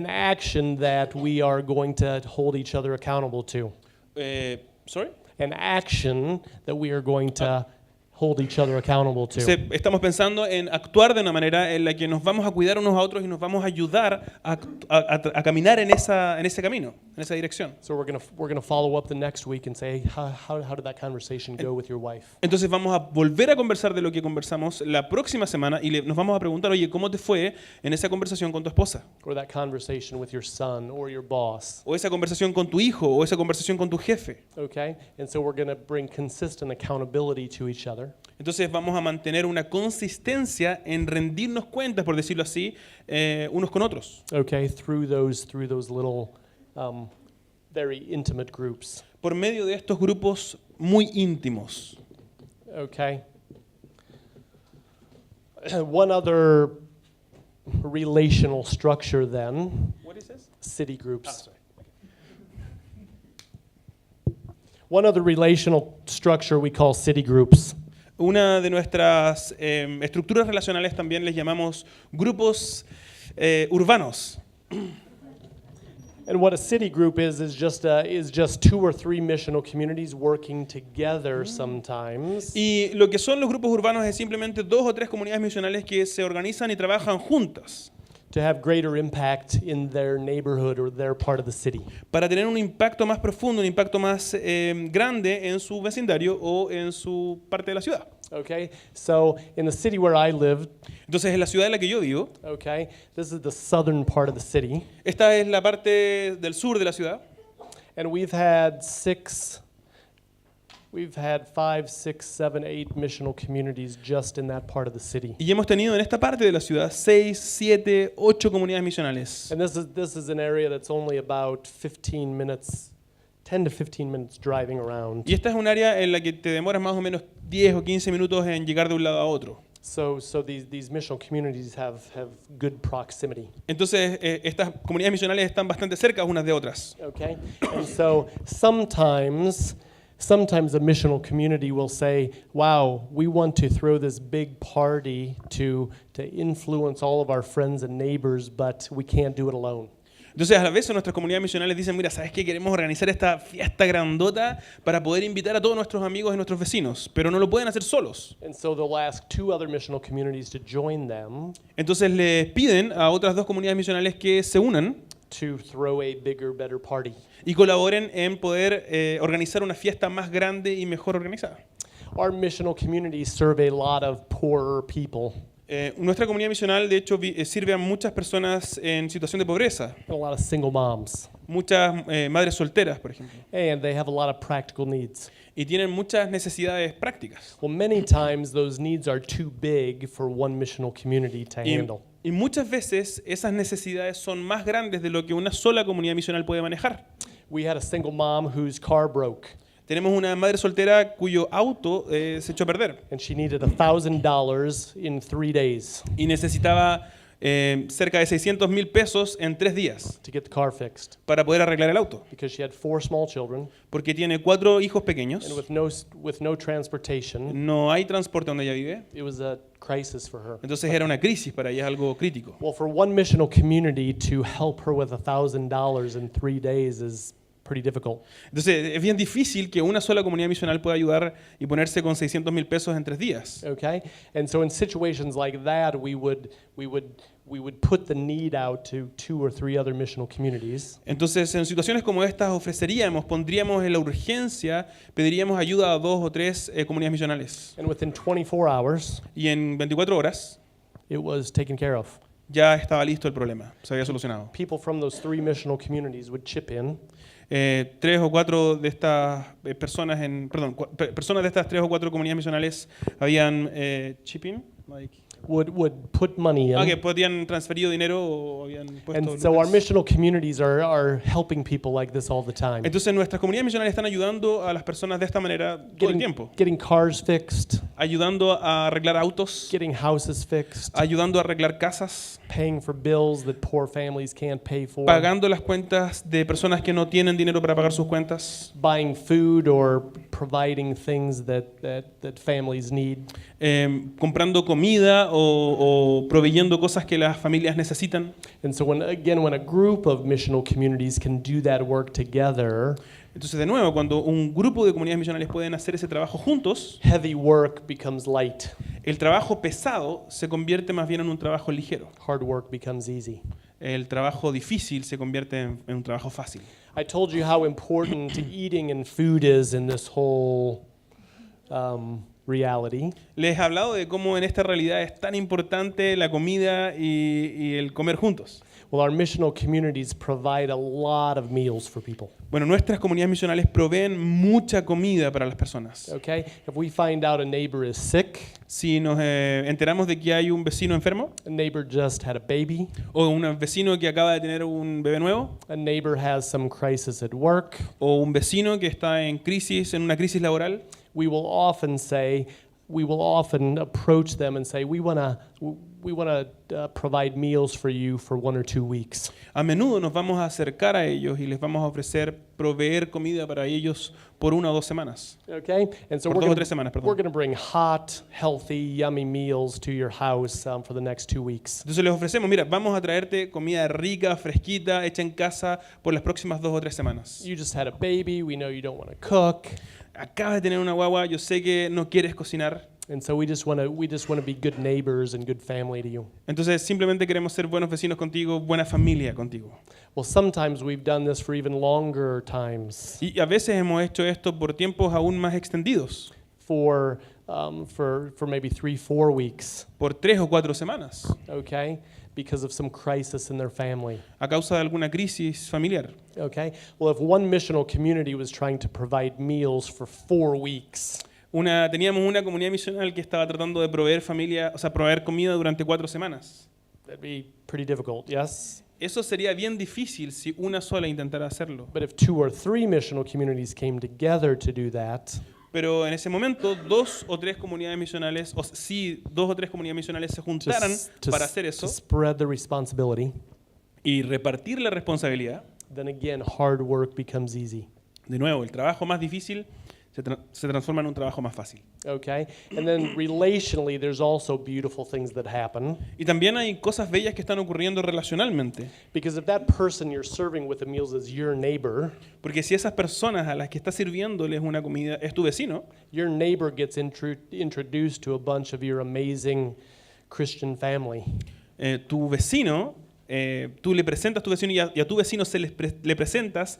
action that we are going to hold each other accountable to. Sorry? An action that we are going to hold each other accountable to. Estamos pensando en actuar de una manera en la que nos vamos a cuidar unos a otros y nos vamos a ayudar a caminar en ese camino, en esa dirección. So we're going to follow up the next week and say, how did that conversation go with your wife? Entonces vamos a volver a conversar de lo que conversamos la próxima semana y nos vamos a preguntar, oye, ¿cómo te fue en esa conversación con tu esposa? Or that conversation with your son or your boss. O esa conversación con tu hijo, o esa conversación con tu jefe. Okay? And so we're going to bring consistent accountability to each other. Entonces vamos a mantener una consistencia en rendirnos cuentas, por decirlo así, unos con otros. Okay, through those little very intimate groups. Por medio de estos grupos muy íntimos. Okay. One other relational structure then, What is this? city groups. One other relational structure we call city groups. Una de nuestras estructuras relacionales también les llamamos grupos urbanos. And what a city group is just 2 or 3 missional communities working together sometimes. Y lo que son los grupos urbanos es simplemente 2 o 3 comunidades misionales que se organizan y trabajan juntas. to have greater impact in their neighborhood or their part of the city. para tener un impacto más profundo, un impacto más grande en su vecindario o en su parte de la ciudad. Okay, so in the city where I live, Entonces, en la ciudad en la que yo vivo, okay, this is the southern part of the city, esta es la parte del sur de la ciudad, and we've had 5, 6, 7, 8 missional communities just in that part of the city. y hemos tenido en esta parte de la ciudad 6, 7, 8 comunidades misionales. And this is an area that's only about 15 minutes, 10 to 15 minutes driving around. Y esta es un área en la que te demoras más o menos 10 o 15 minutos en llegar de un lado a otro. So these missional communities have good proximity. Entonces, estas comunidades misionales están bastante cerca unas de otras. Okay, and so sometimes a missional community will say, "Wow, we want to throw this big party to influence all of our friends and neighbors, but we can't do it alone." Entonces, a la vez nuestras comunidades misionales dicen, mira, ¿sabes qué? Queremos organizar esta fiesta grandota para poder invitar a todos nuestros amigos y nuestros vecinos, pero no lo pueden hacer solos. And so they'll ask 2 other missional communities to join them Entonces les piden a otras 2 comunidades misionales que se unan to throw a bigger, better party. y colaboren en poder organizar una fiesta más grande y mejor organizada. Our missional communities serve a lot of poorer people Nuestra comunidad misional, de hecho, sirve a muchas personas en situación de pobreza, and a lot of single moms, muchas madres solteras, por ejemplo, and they have a lot of practical needs. y tienen muchas necesidades prácticas. Well, many times those needs are too big for one missional community to handle. Y muchas veces esas necesidades son más grandes de lo que una sola comunidad misional puede manejar. We had a single mom whose car broke, Tenemos una madre soltera cuyo auto se echó a perder and she needed $1,000 in 3 days y necesitaba cerca de 600,000 pesos en 3 días to get the car fixed para poder arreglar el auto, because she had 4 small children, porque tiene 4 hijos and pequeños, with no transportation, no hay transporte donde ella vive, it was a crisis for her. entonces era una crisis para ella, algo crítico. Well, for one missional community to help her with $1,000 in 3 days is pretty difficult. Entonces es bien difícil que una sola comunidad misional pueda ayudar y ponerse con 600,000 pesos en 3 días. Okay, and so in situations like that, we would put the need out to 2 or 3 other missional communities, Entonces, en situaciones como estas pondríamos en la urgencia, pediríamos ayuda a 2 o 3 comunidades misionales. and within 24 hours, Y en 24 horas it was taken care of. ya estaba listo el problema, se había solucionado. People from those 3 missional communities would chip in, 3 o 4 de estas personas personas de estas 3 o 4 comunidades misionales habían chipping, would put money in. que podían transferido dinero o habían puesto And so our lucas. missional communities are helping people like this all the time. Entonces nuestras comunidades misionales están ayudando a las personas de esta manera todo el tiempo, Getting cars fixed, ayudando a arreglar autos, getting houses fixed, ayudando a arreglar casas, paying for bills that poor families can't pay for, pagando las cuentas de personas que no tienen dinero para pagar sus cuentas, buying food or providing things that families need. comprando comida o proveyendo cosas que las familias necesitan. And so when a group of missional communities can do that work together, Entonces, de nuevo, cuando un grupo de comunidades misionales pueden hacer ese trabajo juntos, heavy work becomes light. el trabajo pesado se convierte más bien en un trabajo ligero. Hard work becomes easy. El trabajo difícil se convierte en un trabajo fácil. I told you how important eating and food is in this whole reality. Les he hablado de cómo en esta realidad es tan importante la comida y el comer juntos. Well, our missional communities provide a lot of meals for people. Bueno, nuestras comunidades misionales proveen mucha comida para las personas. Okay? If we find out a neighbor is sick, Si nos enteramos de que hay un vecino enfermo a neighbor just had a baby, o un vecino que acaba de tener un bebé nuevo a neighbor has some crisis at work, o un vecino que está en una crisis laboral, we will often approach them and say, we want to provide meals for you for 1 or 2 weeks. a menudo nos vamos a acercar a ellos y les vamos a ofrecer proveer comida para ellos por 1 o 2 semanas. Okay? And so Por 2 o 3 semanas, perdón. we're going to bring hot, healthy, yummy meals to your house for the next 2 weeks. Entonces les ofrecemos, mira, vamos a traerte comida rica, fresquita, hecha en casa por las próximas 2 o 3 semanas. You just had a baby. We know you don't want to cook. Acabas de tener una guagua, yo sé que no quieres cocinar. And so we just want to be good neighbors and good family to you. Entonces simplemente queremos ser buenos vecinos contigo, buena familia contigo. Well, sometimes we've done this for even longer times. Y a veces hemos hecho esto por tiempos aún más extendidos, For maybe 3-4 weeks, por 3 o 4 semanas, okay, because of some crisis in their family. a causa de alguna crisis familiar. Okay. Well, if one missional community was trying to provide meals for 4 weeks, Teníamos una comunidad misional que estaba tratando de proveer proveer comida durante 4 semanas. that'd be pretty difficult, yes? Eso sería bien difícil si una sola intentara hacerlo. But if 2 or 3 missional communities came together to do that, Pero en ese momento, 2 o 3 comunidades misionales, o si 2 o 3 comunidades misionales se juntaran para hacer to eso spread the responsibility, y repartir la responsabilidad, then again, hard work becomes easy. de nuevo, el trabajo más difícil se transforma en un trabajo más fácil. Okay? And then relationally, there's also beautiful things that happen. Y también hay cosas bellas que están ocurriendo relacionalmente, Because if that person you're serving with the meals is your neighbor, porque si esas personas a las que estás sirviéndoles una comida es tu vecino, your neighbor gets introduced to a bunch of your amazing Christian family. Tu vecino, tú le presentas a tu vecino y a tu vecino le presentas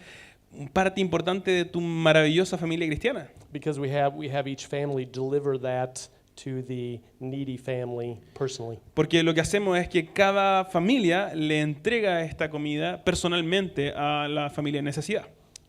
parte importante de tu maravillosa familia cristiana. Because we have each family deliver that to the needy family personally. Porque lo que hacemos es que cada familia le entrega esta comida personalmente a la familia en necesidad.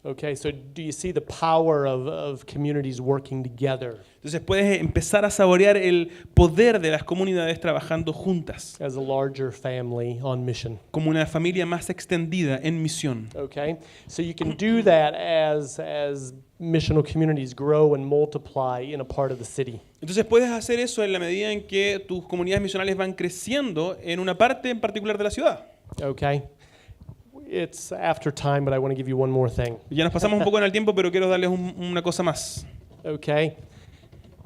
Okay, so do you see the power of communities working together Entonces puedes empezar a saborear el poder de las comunidades trabajando juntas, as a larger family on mission? como una familia más extendida en misión. Okay, so you can do that as missional communities grow and multiply in a part of the city. Entonces puedes hacer eso en la medida en que tus comunidades misionales van creciendo en una parte en particular de la ciudad. Okay, it's after time, but I want to give you one more thing. Ya nos pasamos un poco en el tiempo, pero quiero darles una cosa más. Okay,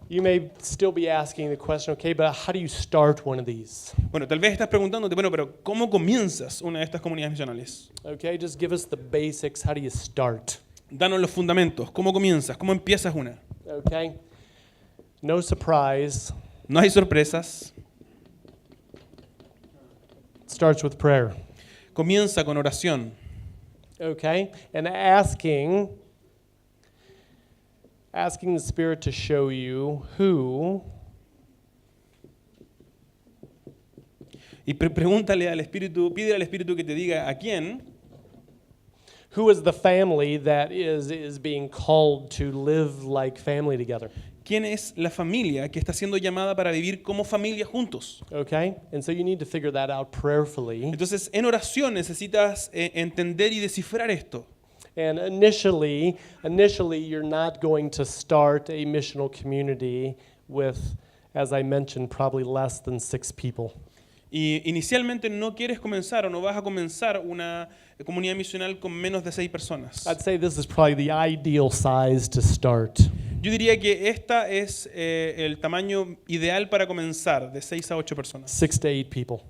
you may still be asking the question, okay, but how do you start one of these? Bueno, tal vez estás preguntándote, bueno, pero ¿cómo comienzas una de estas comunidades misionales? Okay, just give us the basics. How do you start? Danos los fundamentos. ¿Cómo comienzas? ¿Cómo empiezas una? Okay, no surprise. No hay sorpresas. It starts with prayer. Comienza con oración. Okay, and asking the Spirit to show you who Y pregúntale al Espíritu, pídele al Espíritu que te diga a quién is the family that is being called to live like family together. ¿Quién es la familia que está siendo llamada para vivir como familia juntos? Okay, and so you need to figure that out prayerfully. Entonces, en oración necesitas entender y descifrar esto. And initially, you're not going to start a missional community with, as I mentioned, probably less than 6 people. Y inicialmente no quieres comenzar o no vas a comenzar una comunidad misional con menos de 6 personas. I'd say this is probably the ideal size to start. Yo diría que esta es el tamaño ideal para comenzar, de 6 a 8 personas. 6 to 8 people.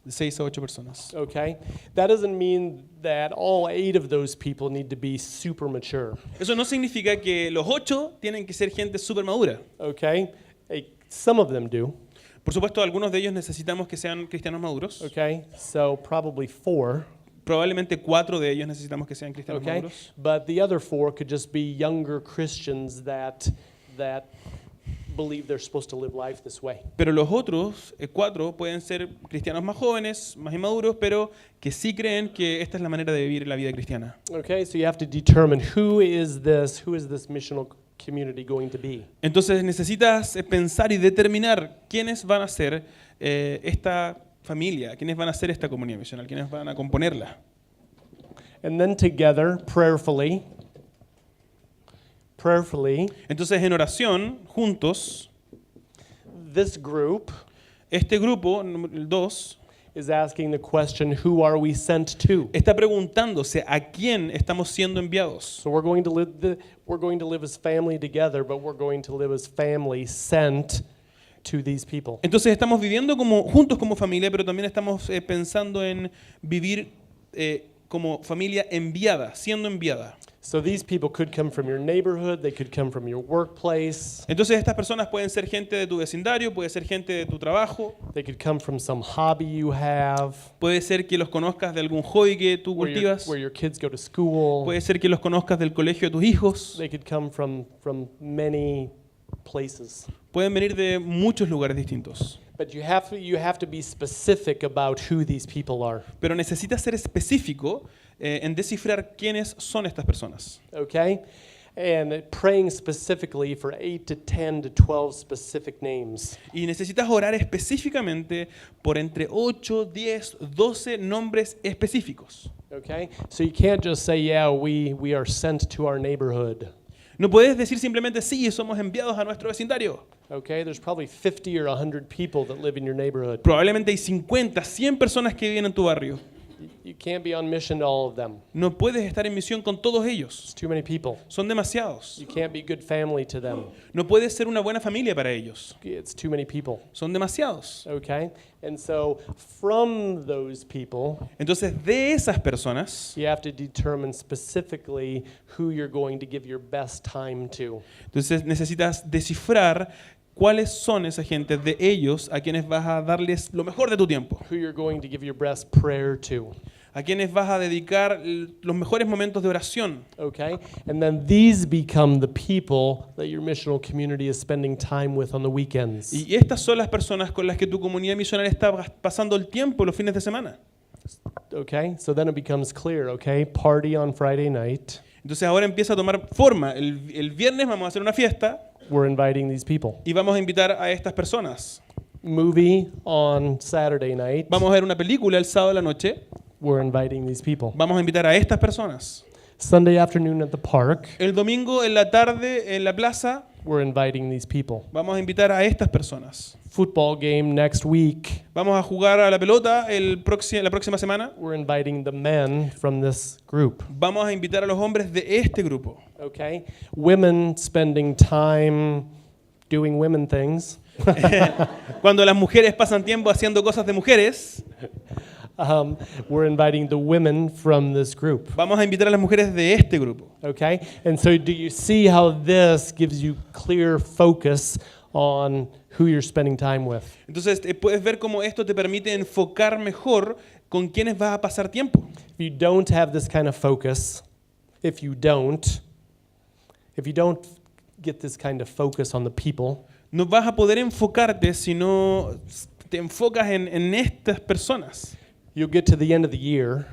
De 6 a 8 personas. Okay? That doesn't mean that all 8 of those people need to be super mature. Eso no significa que los 8 tienen que ser gente súper madura. Okay? Some of them do. Por supuesto, algunos de ellos necesitamos que sean cristianos maduros. Okay? So probably 4. Probablemente 4 de ellos necesitamos que sean cristianos Okay? maduros. But the other 4 could just be younger Christians that believe they're supposed to live life this way. Pero los otros 4 pueden ser cristianos más jóvenes, más inmaduros, pero que sí creen que esta es la manera de vivir la vida cristiana. Okay? So you have to determine who is this missional community going to be. Entonces necesitas pensar y determinar quiénes van a ser esta familia, quiénes van a ser esta comunidad misional, quiénes van a componerla. And then together, prayerfully, Entonces en oración, juntos, this group este grupo, el 2, is asking the question, who are we sent to? está preguntándose a quién estamos siendo enviados. So we're going to live as family together, but we're going to live as family sent to these people. Entonces estamos viviendo juntos como familia, pero también estamos pensando en vivir como familia enviada, siendo enviada. So these people could come from your neighborhood, they could come from your workplace, Entonces estas personas pueden ser gente de tu vecindario, puede ser gente de tu trabajo, they could come from some hobby you have, puede ser que los conozcas de algún hobby que tú cultivas, where your kids go to school. puede ser que los conozcas del colegio de tus hijos, They could come from many places. pueden venir de muchos lugares distintos. But you have to be specific about who these people are. Pero necesitas ser específico en descifrar quiénes son estas personas. Okay? And praying specifically for 8 to 10 to 12 specific names. Y necesitas orar específicamente por entre 8, 10, 12 nombres específicos. Okay? So you can't just say, yeah, we are sent to our neighborhood. No puedes decir simplemente sí, somos enviados a nuestro vecindario. Okay? There's probably 50 or 100 people that live in your neighborhood. Probablemente hay 50, 100 personas que viven en tu barrio. You can't be on mission to all of them. No puedes estar en misión con todos ellos. It's too many people. Son demasiados. You can't be good family to them. No puedes ser una buena familia para ellos. It's too many people. Son demasiados. Okay? And so from those people, Entonces, de esas personas, you have to determine specifically who you're going to give your best time to. entonces necesitas descifrar cuáles son esa gente de ellos a quienes vas a darles lo mejor de tu tiempo, Who you're going to give your best prayer to. a quienes vas a dedicar los mejores momentos de oración. Okay? And then these become the people that your missional community is spending time with on the weekends. Y estas son las personas con las que tu comunidad misional está pasando el tiempo los fines de semana. Okay? So then it becomes clear, okay? Party on Friday night. Entonces ahora empieza a tomar forma. El viernes vamos a hacer una fiesta We're inviting these people. y vamos a invitar a estas personas. Movie on Saturday night. Vamos a ver una película el sábado de la noche. We're inviting these people. Vamos a invitar a estas personas. Sunday afternoon at the park. El domingo en la tarde en la plaza We're inviting these people. vamos a invitar a estas personas. Football game next week. Vamos a jugar a la pelota la próxima semana. We're inviting the men from this group. Vamos a invitar a los hombres de este grupo. Okay? Women spending time doing women things. Cuando las mujeres pasan tiempo haciendo cosas de mujeres, We're inviting the women from this group. vamos a invitar a las mujeres de este grupo. Okay? And so do you see how this gives you clear focus on who you're spending time with? Entonces puedes ver cómo esto te permite enfocar mejor con quienes vas a pasar tiempo. If you don't have this kind of focus, if you don't get this kind of focus on the people, No vas a poder enfocarte si no te enfocas en estas personas. you'll get to the end of the year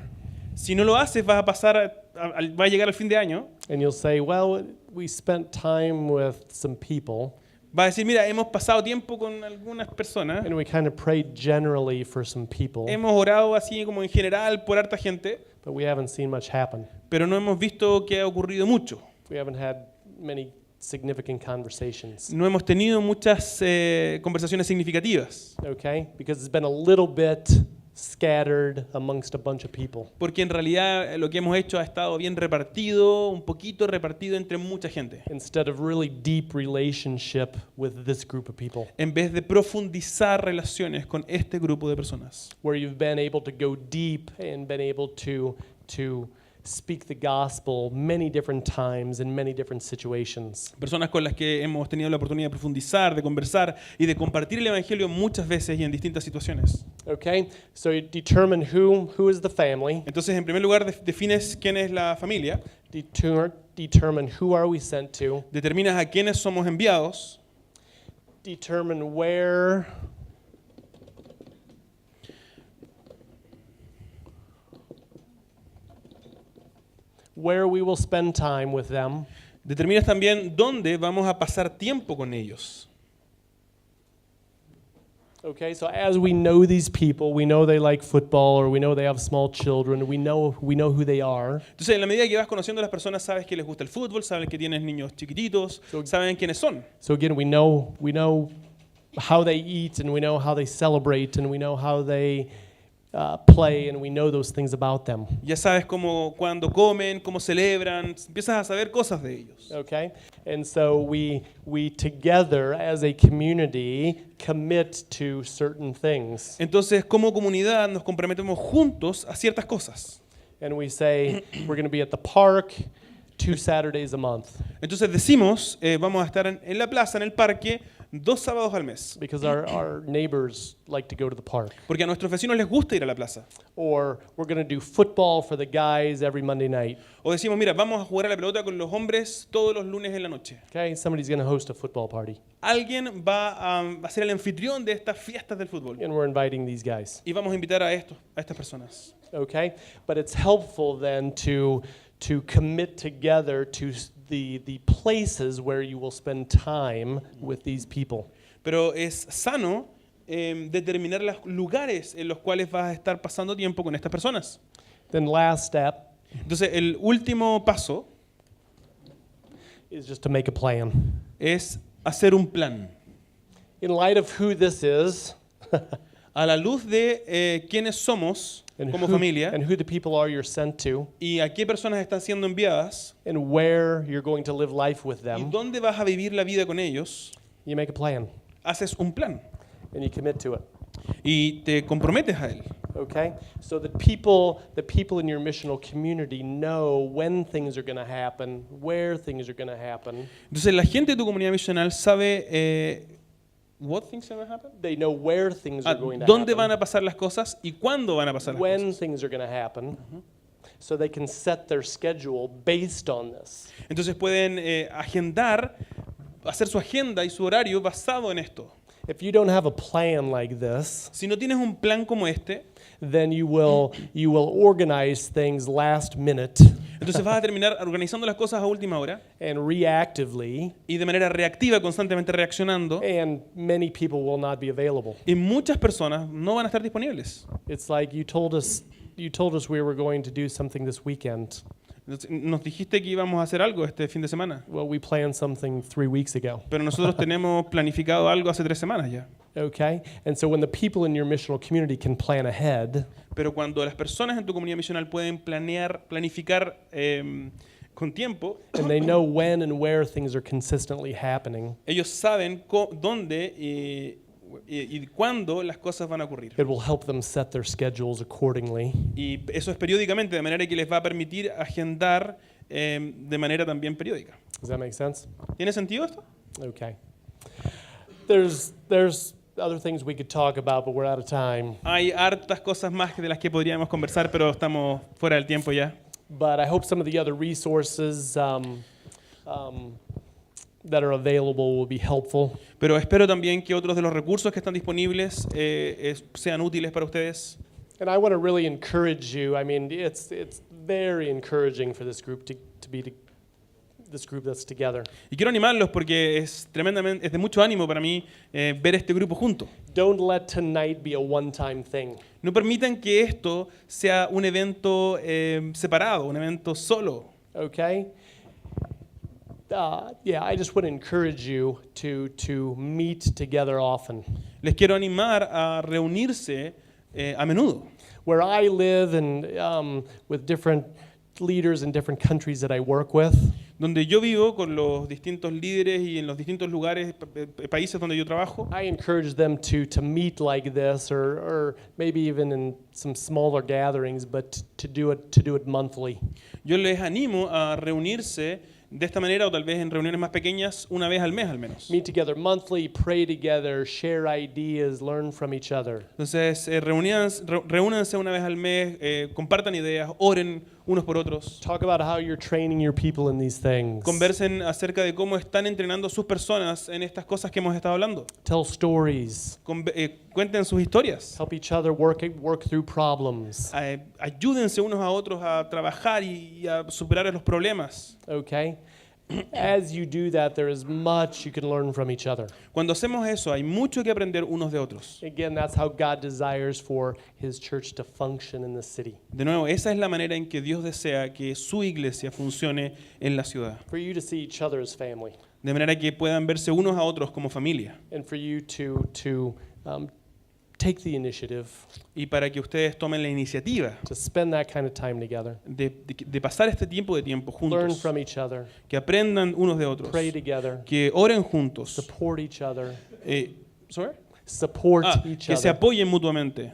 Si no lo haces, vas a pasar, va a llegar al fin de año, and you'll say, well, we spent time with some people vas a decir, mira, hemos pasado tiempo con algunas personas, and we kind of prayed generally for some people, hemos orado así como en general por harta gente, but we haven't seen much happen. pero no hemos visto que ha ocurrido mucho. We haven't had many significant conversations. No hemos tenido muchas conversaciones significativas, Okay? Because it's been a little bit scattered amongst a bunch of people. porque en realidad lo que hemos hecho ha estado bien repartido, un poquito repartido entre mucha gente, Instead of really deep relationship with this group of people, en vez de profundizar relaciones con este grupo de personas. where you've been able to go deep and been able to speak the gospel many different times in many different situations. Personas con las que hemos tenido la oportunidad de profundizar, de conversar y de compartir el Evangelio muchas veces y en distintas situaciones. Okay? So you determine who is the family, Entonces, en primer lugar, defines quién es la familia, determine who are we sent to, determinas a quiénes somos enviados, determine where we will spend time with them, determinas también dónde vamos a pasar tiempo con ellos. okay? So as we know these people, we know they like football or we know they have small children, we know who they are. Entonces, en la medida que vas conociendo a las personas, sabes que les gusta el fútbol, sabes que tienes niños chiquititos, saben quiénes son. So again, we know how they eat and we know how they celebrate and we know how they play and we know those things about them. Ya sabes cómo, cuándo comen, cómo celebran, empiezas a saber cosas de ellos. Okay? And so we together as a community commit to certain things. Entonces, como comunidad nos comprometemos juntos a ciertas cosas. and we say we're going to be at the park 2 Saturdays a month Entonces decimos, vamos a estar en la plaza, en el parque, 2 sábados al mes. because our neighbors like to go to the park. Porque a nuestros vecinos les gusta ir a la plaza. Or we're going to do football for the guys every Monday night. O decimos, mira, vamos a jugar a la pelota con los hombres todos los lunes en la noche. Okay, somebody's going to host a football party, Alguien va a ser el anfitrión de estas fiestas del fútbol. and we're inviting these guys. Y vamos a invitar a estas personas. Okay, but it's helpful then to commit together to the places where you will spend time with these people. Pero es sano determinar los lugares en los cuales vas a estar pasando tiempo con estas personas. Then last step Entonces, el último paso is just to make a plan. es hacer un plan. In light of who this is A la luz de quiénes somos and como who, familia and who the people are you're sent to, y a qué personas están siendo enviadas and where you're going to live life with y them, dónde vas a vivir la vida con ellos, you make a plan haces un plan and you commit to it. y te comprometes a él. Okay? So that the people in your missional community know when things are going to happen, where things are going to happen. Entonces, la gente de tu comunidad misional sabe what things are going to happen. They know where things are going to Dónde happen, van a pasar las cosas y cuándo van a pasar las when cosas. things are going to happen, so they can set their schedule based on this. Entonces pueden agendar, hacer su agenda y su horario basado en esto. If you don't have a plan like this, Si no tienes un plan como este, then you will organize things last minute entonces vas a terminar organizando las cosas a última hora and reactively, y de manera reactiva, constantemente reaccionando, and many people will not be available. y muchas personas no van a estar disponibles. It's like you told us we were going to do something this weekend. Nos dijiste que íbamos a hacer algo este fin de semana, Well, we planned something 3 weeks ago. pero nosotros tenemos planificado algo hace 3 semanas ya. Okay? And so when the people in your missional community can plan ahead, Pero cuando las personas en tu comunidad misional pueden planificar con tiempo, and they know when and where things are consistently happening, ellos saben dónde y cuándo las cosas van a ocurrir. it will help them set their schedules accordingly. Y eso es periódicamente, de manera que les va a permitir agendar de manera también periódica. Does that make sense? ¿Tiene sentido esto? Okay. There's other things we could talk about, but we're out of time. Hay hartas cosas más de las que podríamos conversar, pero estamos fuera del tiempo ya. But I hope some of the other resources that are available will be helpful. Pero espero también que otros de los recursos que están disponibles sean útiles para ustedes. And I want to really encourage you. I mean, it's very encouraging for this group to be this group that's together. Y quiero animarlos porque es de mucho ánimo para mí ver este grupo junto. Don't let tonight be a one-time thing. No permitan que esto sea un evento separado, un evento solo. Okay? Yeah, I just want to encourage you to meet together often. Les quiero animar a reunirse a menudo. Where I live and with different leaders in different countries that I work with, Donde yo vivo con los distintos líderes y en los distintos lugares, países donde yo trabajo, I encourage them to meet like this, or maybe even in some smaller gatherings, but to do it monthly. yo les animo a reunirse de esta manera o tal vez en reuniones más pequeñas una vez al mes al menos. Meet together monthly, pray together, share ideas, learn from each other. Entonces, reúnanse una vez al mes, compartan ideas, oren unos por otros, Talk about how you're training your people in these things. conversen acerca de cómo están entrenando a sus personas en estas cosas que hemos estado hablando. Tell stories. Cuenten sus historias. Help each other work through problems. Ayúdense unos a otros a trabajar y a superar los problemas. Okay? As you do that, there is much you can learn from each other. Cuando hacemos eso, hay mucho que aprender unos de otros. Again, that's how God desires for His church to function in the city. De nuevo, esa es la manera en que Dios desea que su iglesia funcione en la ciudad. For you to see each other as family, De manera que puedan verse unos a otros como familia. and for you to take the initiative Y para que ustedes tomen la iniciativa to spend that kind of time together, de pasar este tiempo de tiempo learn juntos. from each other, Que aprendan unos de otros. pray together, Que oren juntos. support each other, Sorry? support Ah, each que se other, apoyen mutuamente.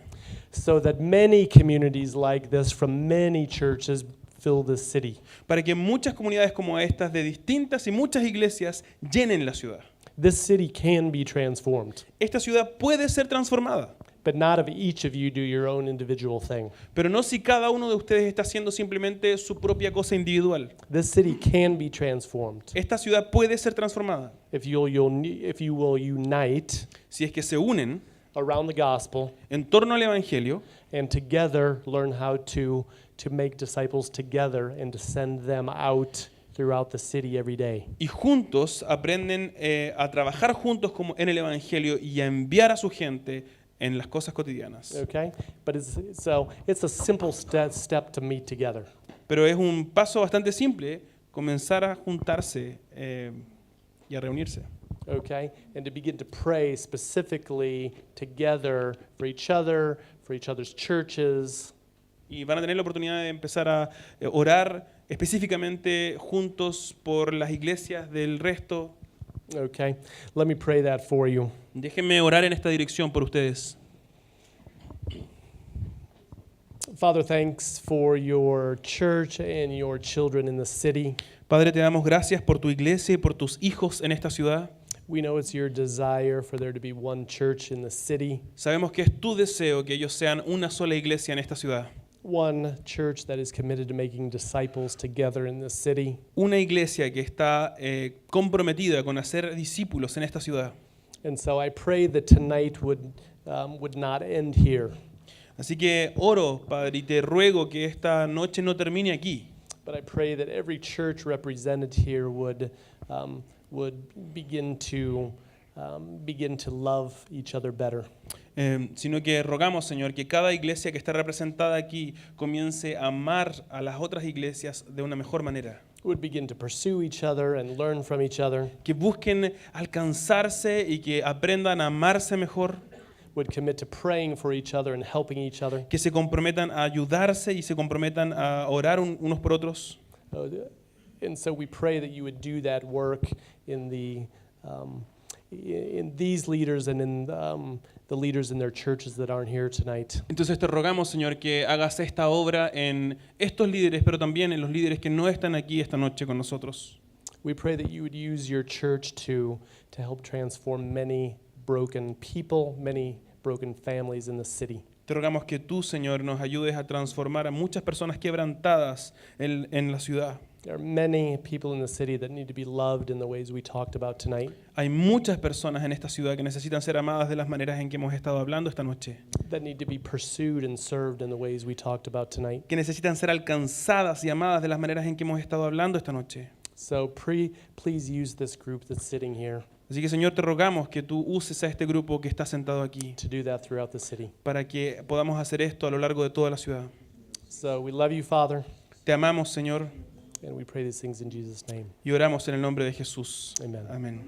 so that many communities like this from many churches fill this city. Para que muchas comunidades como estas de distintas y muchas iglesias llenen la ciudad. This city can be transformed, Esta ciudad puede ser transformada, but not if each of you do your own individual thing. pero no si cada uno de ustedes está haciendo simplemente su propia cosa individual. This city can be transformed Esta ciudad puede ser transformada if you will unite si es que se unen around the gospel en torno al Evangelio and together learn how to make disciples together and to send them out throughout the city every day. y juntos aprenden a trabajar juntos como en el Evangelio y a enviar a su gente en las cosas cotidianas. Okay? But it's a simple step to meet together. Pero es un paso bastante simple comenzar a juntarse y a reunirse. Okay? And to begin to pray specifically together for each other's churches, Y van a tener la oportunidad de empezar a orar específicamente juntos por las iglesias del resto. okay? Let me pray that for you. Déjenme orar en esta dirección por ustedes. Father, thanks for your church and your children in the city. Padre, te damos gracias por tu iglesia y por tus hijos en esta ciudad. We know it's your desire for there to be one church in the city, Sabemos que es tu deseo que ellos sean una sola iglesia en esta ciudad. one church that is committed to making disciples together in the city. Una iglesia que está comprometida con hacer discípulos en esta ciudad. And so I pray that tonight would not end here, Así que oro, Padre, y te ruego que esta noche no termine aquí. but I pray that every church represented here would begin to love each other better. Sino que rogamos, Señor, que cada iglesia que está representada aquí comience a amar a las otras iglesias de una mejor manera. Would begin to pursue each other and learn from each other. Que busquen alcanzarse y que aprendan a amarse mejor. Would commit to praying for each other and helping each other. Que se comprometan a ayudarse y se comprometan a orar unos por otros. And so we pray that you would do that work in these leaders and in the leaders in their churches that aren't here tonight. Entonces te rogamos, Señor, que hagas esta obra en estos líderes, pero también en los líderes que no están aquí esta noche con nosotros. We pray that you would use your church to help transform many broken people, many broken families in the city. Te rogamos que tú, Señor, nos ayudes a transformar a muchas personas quebrantadas en la ciudad. There are many people in the city that need to be loved in the ways we talked about tonight, Hay muchas personas en esta ciudad que necesitan ser amadas de las maneras en que hemos estado hablando esta noche. that need to be pursued and served in the ways we talked about tonight. Que necesitan ser alcanzadas y amadas de las maneras en que hemos estado hablando esta noche. So please use this group that's sitting here Así que, Señor, te rogamos que tú uses a este grupo que está sentado aquí to do that throughout the city. para que podamos hacer esto a lo largo de toda la ciudad. So we love you, Father, Te amamos, Señor, and we pray these things in Jesus' name. y oramos en el nombre de Jesús. Amen. Amén.